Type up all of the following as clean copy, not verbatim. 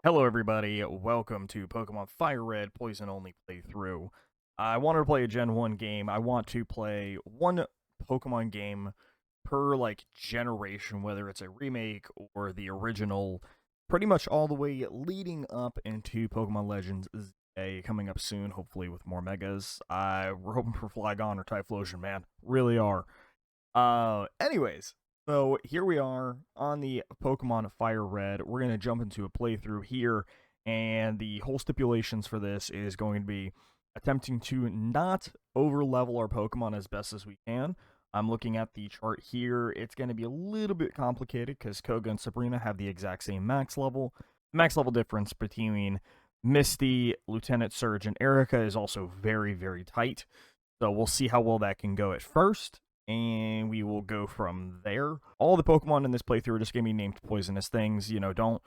Hello everybody, welcome to Pokemon Fire Red Poison Only playthrough. I wanted to play a Gen 1 game. I want to play one Pokemon game per generation, whether it's a remake or the original, pretty much all the way leading up into Pokemon Legends ZA coming up soon, hopefully with more megas. We're hoping for Flygon or Typhlosion, man. Really are. Anyways, so here we are on the Pokemon Fire Red. We're going to jump into a playthrough here, and the whole stipulations for this is going to be attempting to not over-level our Pokemon as best as we can. I'm looking at the chart here. It's going to be a little bit complicated because Koga and Sabrina have the exact same max level. Max level difference between Misty, Lieutenant Surge, and Erica is also very, very tight. So we'll see how well that can go at first, and we will go from there. All the Pokemon in this playthrough are just going to be named poisonous things. You know, don't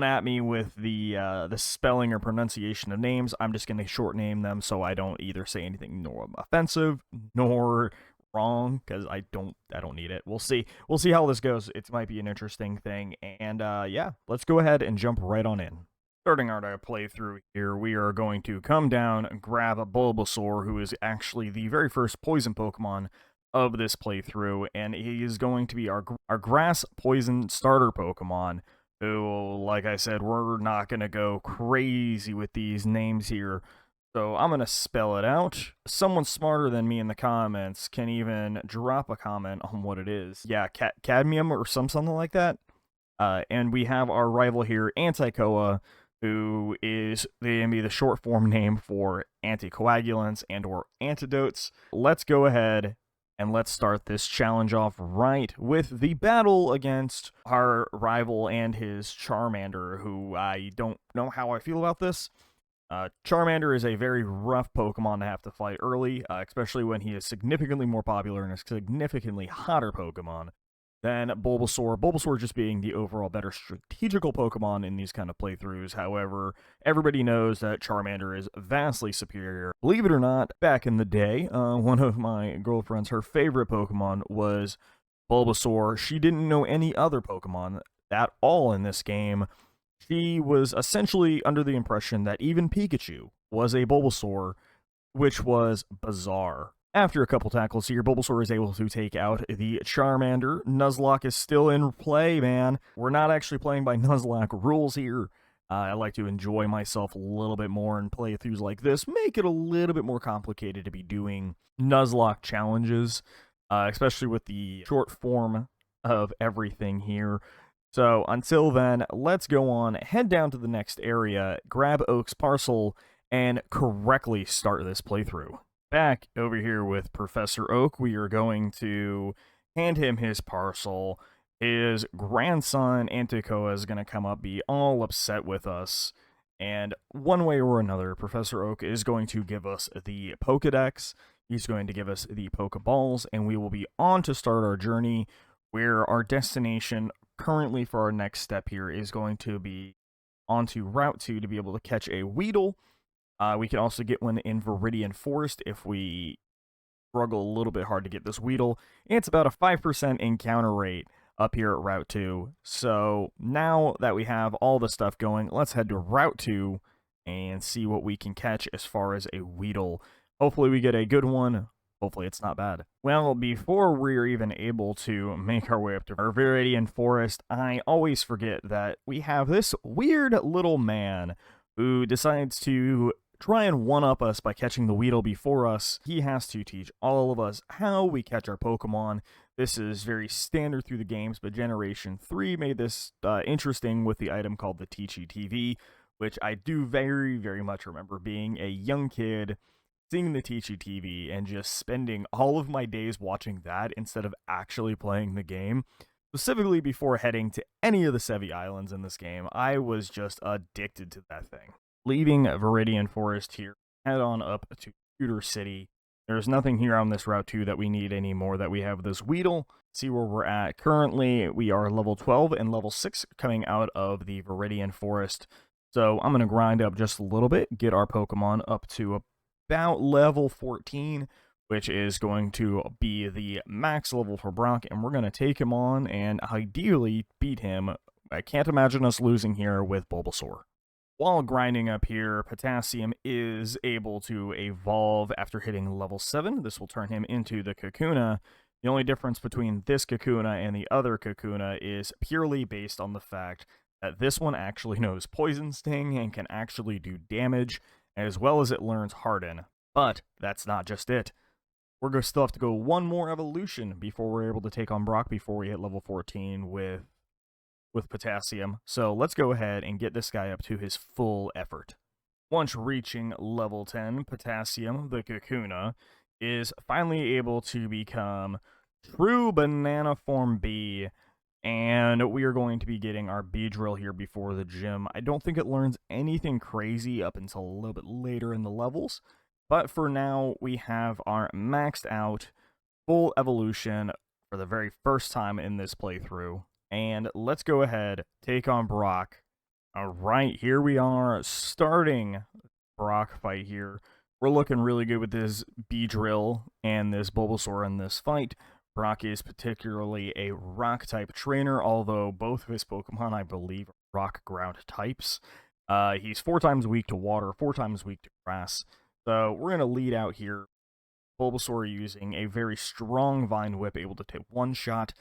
at me with the spelling or pronunciation of names. I'm just going to short name them so I don't either say anything nor offensive nor wrong, because I don't need it. We'll see how this goes. It might be an interesting thing, and yeah, let's go ahead and jump right on in. Starting our playthrough here, we are going to come down and grab a Bulbasaur, who is actually the very first poison Pokemon of this playthrough, and he is going to be our grass poison starter Pokemon, who, like I said, we're not going to go crazy with these names here. So I'm going to spell it out. Someone smarter than me in the comments can even drop a comment on what it is. Yeah, cadmium or something like that. And we have our rival here, Antikoa, who is going to be the short form name for anticoagulants and or antidotes. Let's go ahead and let's start this challenge off right with the battle against our rival and his Charmander, who I don't know how I feel about this. Charmander is a very rough Pokemon to have to fight early, especially when he is significantly more popular and a significantly hotter Pokemon than Bulbasaur. Bulbasaur just being the overall better strategical Pokemon in these kind of playthroughs. However, everybody knows that Charmander is vastly superior. Believe it or not, back in the day, one of my girlfriends, her favorite Pokemon was Bulbasaur. She didn't know any other Pokemon at all in this game. She was essentially under the impression that even Pikachu was a Bulbasaur, which was bizarre. After a couple tackles here, Bulbasaur is able to take out the Charmander. Nuzlocke is still in play, man. We're not actually playing by Nuzlocke rules here. I like to enjoy myself a little bit more in playthroughs like this. Make it a little bit more complicated to be doing Nuzlocke challenges, especially with the short form of everything here. So until then, let's go on, head down to the next area, grab Oak's parcel, and correctly start this playthrough. Back over here with Professor Oak, we are going to hand him his parcel. His grandson, Antikoa, is going to come up, be all upset with us. And one way or another, Professor Oak is going to give us the Pokedex. He's going to give us the Pokeballs, and we will be on to start our journey, where our destination currently for our next step here is going to be onto Route 2 to be able to catch a Weedle. We can also get one in Viridian Forest if we struggle a little bit hard to get this Weedle. It's about a 5% encounter rate up here at Route 2. So now that we have all the stuff going, let's head to Route 2 and see what we can catch as far as a Weedle. Hopefully we get a good one. Hopefully it's not bad. Well, before we're even able to make our way up to our Viridian Forest, I always forget that we have this weird little man who decides to try and one-up us by catching the Weedle before us. He has to teach all of us how we catch our Pokemon. This is very standard through the games, but Generation 3 made this interesting with the item called the Teachy TV, which I do very, very much remember being a young kid, seeing the Teachy TV, and just spending all of my days watching that instead of actually playing the game. Specifically before heading to any of the Sevi Islands in this game, I was just addicted to that thing. Leaving Viridian Forest here, head on up to Pewter City. There's nothing here on this Route 2 that we need anymore, that we have this Weedle. See where we're at. Currently, we are level 12 and level 6 coming out of the Viridian Forest. So I'm going to grind up just a little bit, get our Pokemon up to about level 14, which is going to be the max level for Brock, and we're going to take him on and ideally beat him. I can't imagine us losing here with Bulbasaur. While grinding up here, Potassium is able to evolve after hitting level 7. This will turn him into the Kakuna. The only difference between this Kakuna and the other Kakuna is purely based on the fact that this one actually knows Poison Sting and can actually do damage, as well as it learns Harden. But that's not just it. We're going to still have to go one more evolution before we're able to take on Brock before we hit level 14 with Potassium. So let's go ahead and get this guy up to his full effort. Once reaching level 10, Potassium, the Kakuna, is finally able to become True Banana Form B, and we are going to be getting our Beedrill here before the gym. I don't think it learns anything crazy up until a little bit later in the levels, but for now, we have our maxed out full evolution for the very first time in this playthrough. And let's go ahead, take on Brock. All right, here we are, starting Brock fight here. We're looking really good with this Beedrill and this Bulbasaur in this fight. Brock is particularly a rock-type trainer, although both of his Pokemon, I believe, are rock-ground types. He's 4 times weak to water, 4 times weak to grass. So we're going to lead out here. Bulbasaur using a very strong Vine Whip, able to take one-shot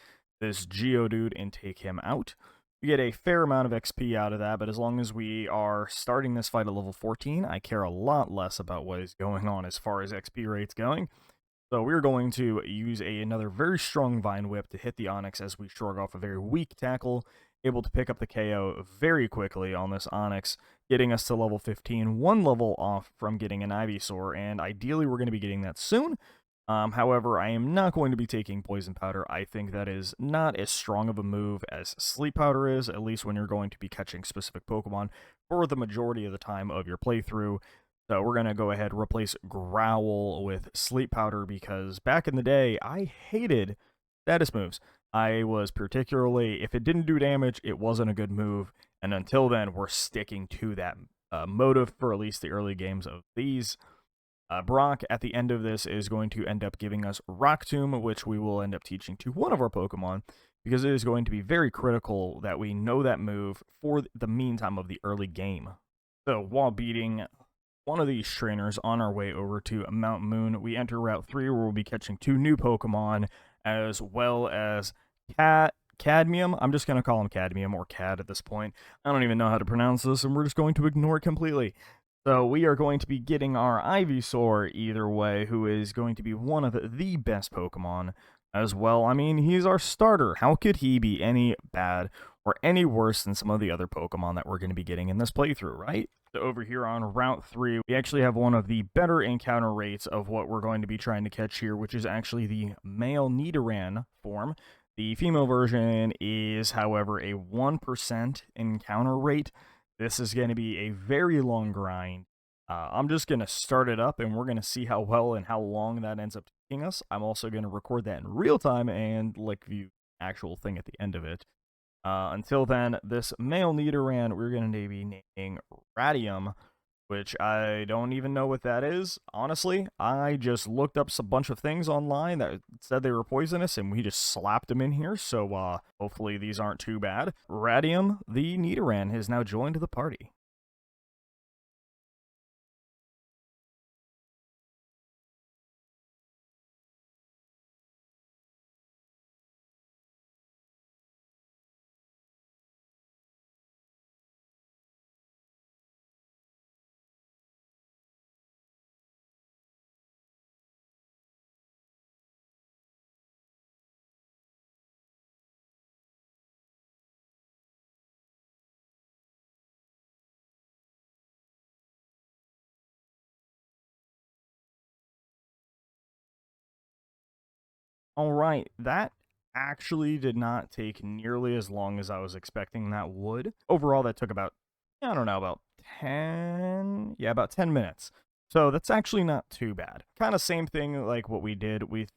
this Geodude and take him out. We get a fair amount of XP out of that, but as long as we are starting this fight at level 14, I care a lot less about what is going on as far as XP rates going. So we're going to use another very strong Vine Whip to hit the Onix as we shrug off a very weak tackle, able to pick up the KO very quickly on this Onix, getting us to level 15, 1 level off from getting an Ivysaur, and ideally we're going to be getting that soon. However, I am not going to be taking Poison Powder. I think that is not as strong of a move as Sleep Powder is, at least when you're going to be catching specific Pokemon for the majority of the time of your playthrough. So we're going to go ahead and replace Growl with Sleep Powder because back in the day, I hated status moves. I was particularly, if it didn't do damage, it wasn't a good move. And until then, we're sticking to that motive for at least the early games of these. Brock, at the end of this, is going to end up giving us Rock Tomb, which we will end up teaching to one of our Pokemon, because it is going to be very critical that we know that move for the meantime of the early game. So, while beating one of these trainers on our way over to Mount Moon, we enter Route 3, where we'll be catching 2 new Pokemon, as well as Cadmium. I'm just going to call him Cadmium, or Cad at this point. I don't even know how to pronounce this, and we're just going to ignore it completely. So we are going to be getting our Ivysaur either way, who is going to be one of the best Pokemon as well. I mean, he's our starter. How could he be any bad or any worse than some of the other Pokemon that we're going to be getting in this playthrough, right? So over here on Route 3, we actually have one of the better encounter rates of what we're going to be trying to catch here, which is actually the male Nidoran form. The female version is, however, a 1% encounter rate. This is going to be a very long grind. I'm just going to start it up, and we're going to see how well and how long that ends up taking us. I'm also going to record that in real time and view the actual thing at the end of it. Until then, this male Nidoran, we're going to be naming Radium, which I don't even know what that is. Honestly, I just looked up a bunch of things online that said they were poisonous, and we just slapped them in here, so hopefully these aren't too bad. Radium, the Nidoran, has now joined the party. All right, that actually did not take nearly as long as I was expecting that would. Overall, that took about, I don't know, about 10, yeah, about 10 minutes. So that's actually not too bad. Kind of same thing like what we did with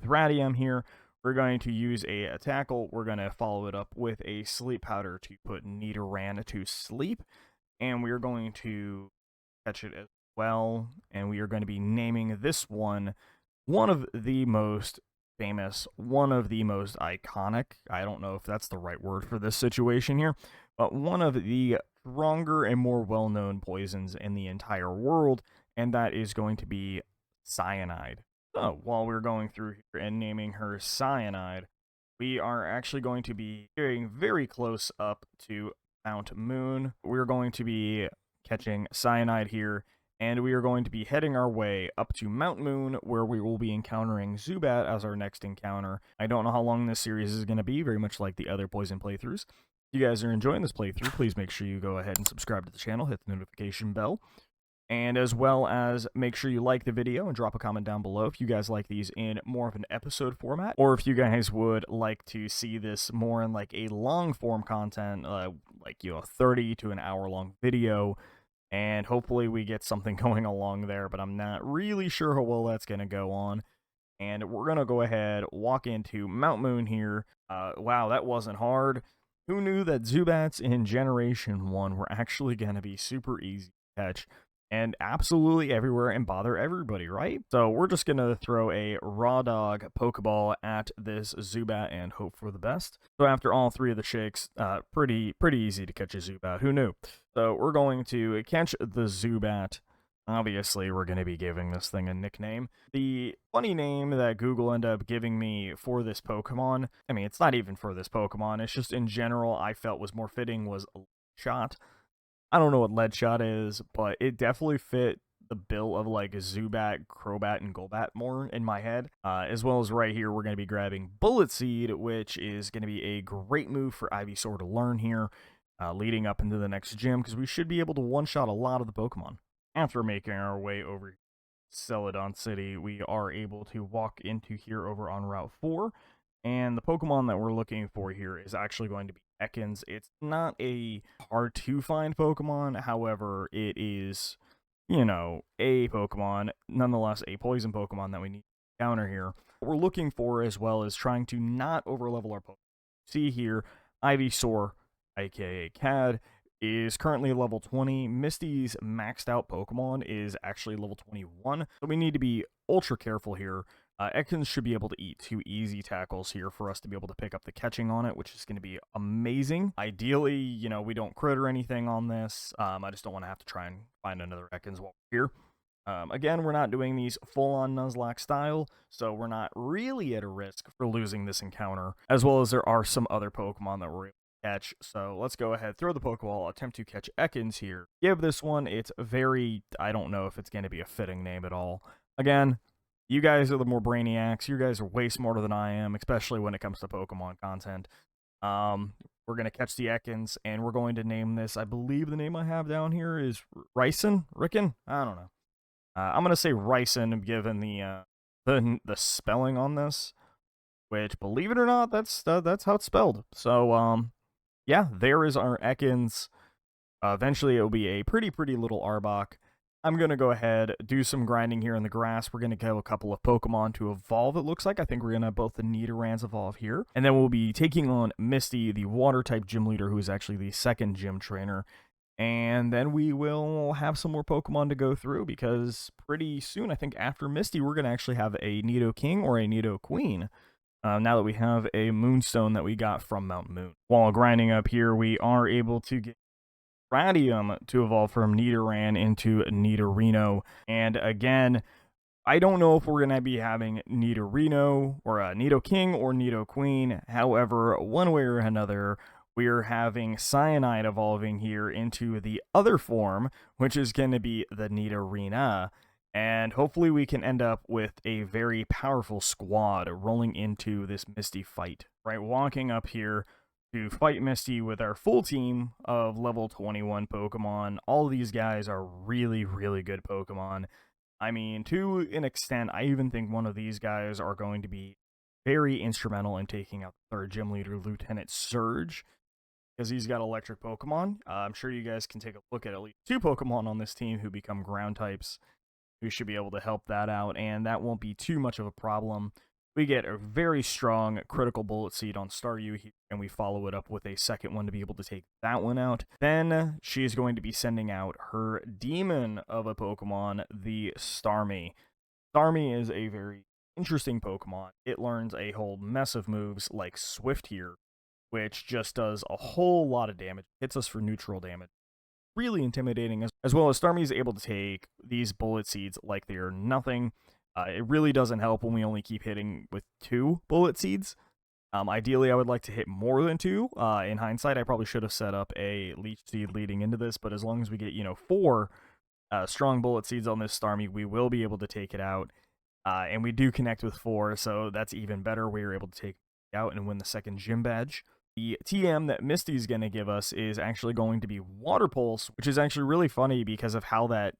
Radium here. We're going to use a tackle. We're going to follow it up with a sleep powder to put Nidoran to sleep. And we're going to catch it as well. And we are going to be naming this one of the most famous, one of the most iconic, I don't know if that's the right word for this situation here, but one of the stronger and more well-known poisons in the entire world, and that is going to be cyanide. So, while we're going through here and naming her cyanide, we are actually going to be getting very close up to Mount Moon. We're going to be catching cyanide here, and we are going to be heading our way up to Mount Moon, where we will be encountering Zubat as our next encounter. I don't know how long this series is going to be, very much like the other Poison playthroughs. If you guys are enjoying this playthrough, please make sure you go ahead and subscribe to the channel, hit the notification bell, and as well as make sure you like the video and drop a comment down below if you guys like these in more of an episode format, or if you guys would like to see this more in like a long form content, like 30 to an hour long video, and hopefully we get something going along there, but I'm not really sure how well that's going to go on. And we're going to go ahead, walk into Mount Moon here. Wow, that wasn't hard. Who knew that Zubats in Generation 1 were actually going to be super easy to catch and absolutely everywhere and bother everybody, right? So we're just going to throw a raw dog Pokeball at this Zubat and hope for the best. So after all three of the shakes, pretty easy to catch a Zubat. Who knew? So we're going to catch the Zubat. Obviously, we're going to be giving this thing a nickname. The funny name that Google ended up giving me for this Pokemon, I mean, it's not even for this Pokemon, it's just in general I felt was more fitting, was Shot. I don't know what Lead Shot is, but it definitely fit the bill of like Zubat, Crobat, and Golbat more in my head. As well as right here, we're going to be grabbing Bullet Seed, which is going to be a great move for Ivysaur to learn here, leading up into the next gym, because we should be able to one-shot a lot of the Pokemon. After making our way over Celadon City, we are able to walk into here over on Route 4, and the Pokemon that we're looking for here is actually going to be Ekans. It's not a hard-to-find Pokemon, however, it is, a Pokemon, nonetheless a Poison Pokemon that we need to counter here. What we're looking for as well is trying to not overlevel our Pokemon. See here, Ivysaur, aka Cad, is currently level 20. Misty's maxed out Pokemon is actually level 21, so we need to be ultra careful here. Ekans should be able to eat 2 easy tackles here for us to be able to pick up the catching on it, which is going to be amazing. Ideally, we don't crit or anything on this. I just don't want to have to try and find another Ekans while we're here. Again, we're not doing these full-on Nuzlocke style, so we're not really at a risk for losing this encounter, as well as there are some other Pokemon that we're able to catch. So let's go ahead, throw the Pokeball, attempt to catch Ekans here. Give this one, it's very, I don't know if it's going to be a fitting name at all. Again, you guys are the more brainiacs. You guys are way smarter than I am, especially when it comes to Pokemon content. We're going to catch the Ekans, and we're going to name this, I believe the name I have down here is Ryson? Ricken? I don't know. I'm going to say Ryson, given the spelling on this, which, believe it or not, that's how it's spelled. So, yeah, there is our Ekans. Eventually, it will be a pretty little Arbok. I'm going to go ahead, do some grinding here in the grass. We're going to kill a couple of Pokemon to evolve, it looks like. I think we're going to have both the Nidorans evolve here. And then we'll be taking on Misty, the Water-type gym leader, who is actually the second gym trainer. And then we will have some more Pokemon to go through, because pretty soon, I think after Misty, we're going to actually have a Nidoking or a Nidoqueen. Now that we have a Moonstone that we got from Mount Moon. While grinding up here, we are able to get Radium to evolve from Nidoran into Nidorino. And again, I don't know if we're going to be having Nidorino or Nidoking or Nidoqueen. However, one way or another, we're having Cyanide evolving here into the other form, which is going to be the Nidorina. And hopefully we can end up with a very powerful squad rolling into this Misty fight. Right, walking up here to fight Misty with our full team of level 21 Pokemon. All these guys are really good Pokemon. I mean, to an extent, I even think one of these guys are going to be very instrumental in taking out the third gym leader, Lieutenant Surge, because he's got electric Pokemon. I'm sure you guys can take a look at least 2 Pokemon on this team who become ground types, who should be able to help that out, and that won't be too much of a problem. We get a very strong critical Bullet Seed on Staryu here, and we follow it up with a second one to be able to take that one out. Then she's going to be sending out her demon of a Pokemon, the Starmie. Starmie is a very interesting Pokemon. It learns a whole mess of moves like Swift here, which just does a whole lot of damage. Hits us for neutral damage. really intimidating, as well as Starmie is able to take these bullet seeds like they are nothing. It really doesn't help when we only keep hitting with 2 bullet seeds. Ideally, I would like to hit more than 2. In hindsight, I probably should have set up a leech seed leading into this, but as long as we get, 4 strong bullet seeds on this Starmie, we will be able to take it out. And we do connect with 4, so that's even better. We were able to take it out and win the second gym badge. The TM that Misty's going to give us is actually going to be Water Pulse, which is actually really funny because of how that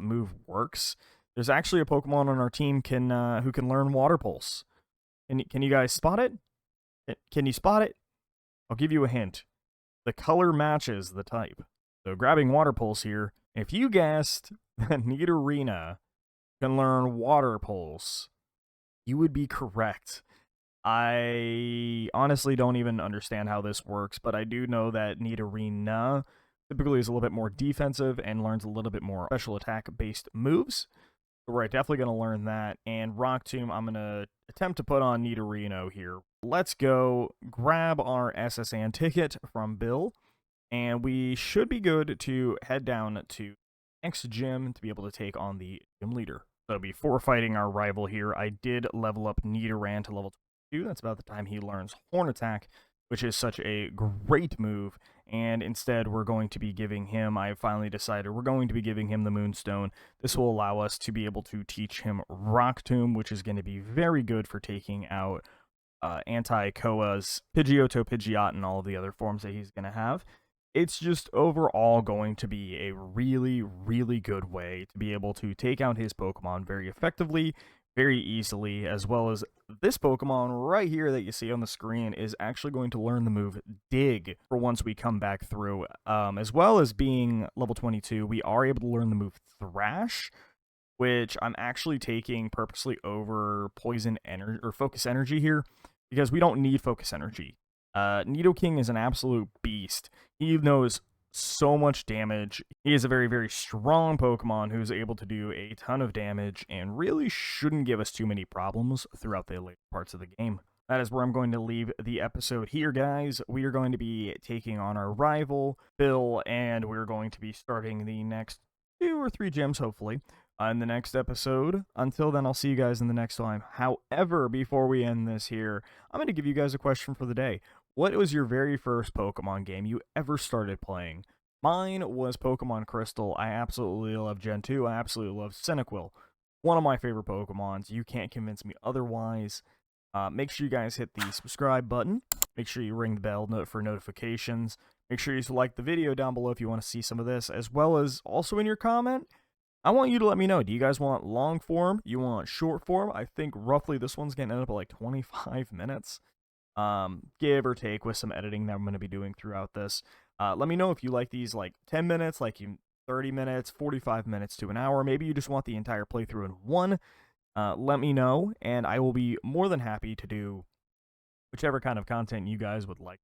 move works. There's actually a Pokemon on our team who can learn Water Pulse. Can you guys spot it? Can you spot it? I'll give you a hint. The color matches the type. So grabbing Water Pulse here, if you guessed that Nidorina can learn Water Pulse, you would be correct. I honestly don't even understand how this works, but I do know that Nidorina typically is a little bit more defensive and learns a little bit more special attack-based moves. So we're definitely going to learn that. And Rock Tomb, I'm going to attempt to put on Nidorino here. Let's go grab our SSN ticket from Bill, and we should be good to head down to next gym to be able to take on the gym leader. So before fighting our rival here, I did level up Nidoran to level 22. That's about the time he learns Horn Attack, which is such a great move. And instead, we're going to be giving him, I finally decided, we're going to be giving him the Moonstone. This will allow us to be able to teach him Rock Tomb, which is going to be very good for taking out Anti-Koa's Pidgeotto, Pidgeot, and all of the other forms that he's going to have. It's just overall going to be a really, really good way to be able to take out his Pokemon very effectively, very easily, as well as this Pokemon right here that you see on the screen is actually going to learn the move Dig for once we come back through. As well as being level 22, we are able to learn the move Thrash, which I'm actually taking purposely over Poison Energy or Focus Energy here, because we don't need Focus Energy. Nidoking is an absolute beast. He knows so much damage. He is a very, very strong Pokemon who's able to do a ton of damage and really shouldn't give us too many problems throughout the later parts of the game. That is where I'm going to leave the episode here, guys. We are going to be taking on our rival, Bill, and we're going to be starting the next 2 or 3 gyms, hopefully, in the next episode. Until then, I'll see you guys in the next time. However, before we end this here, I'm going to give you guys a question for the day. What was your very first Pokemon game you ever started playing? Mine was Pokemon Crystal. I absolutely love Gen 2. I absolutely love Cyndaquil. One of my favorite Pokemons. You can't convince me otherwise. Make sure you guys hit the subscribe button. Make sure you ring the bell for notifications. Make sure you like the video down below if you want to see some of this, as well as also in your comment, I want you to let me know, do you guys want long form? You want short form? I think roughly this one's going to end up at like 25 minutes. Give or take with some editing that I'm going to be doing throughout this. Let me know if you like these like 10 minutes, like 30 minutes, 45 minutes to an hour. Maybe you just want the entire playthrough in one. Let me know, and I will be more than happy to do whichever kind of content you guys would like.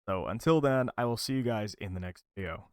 So until then, I will see you guys in the next video.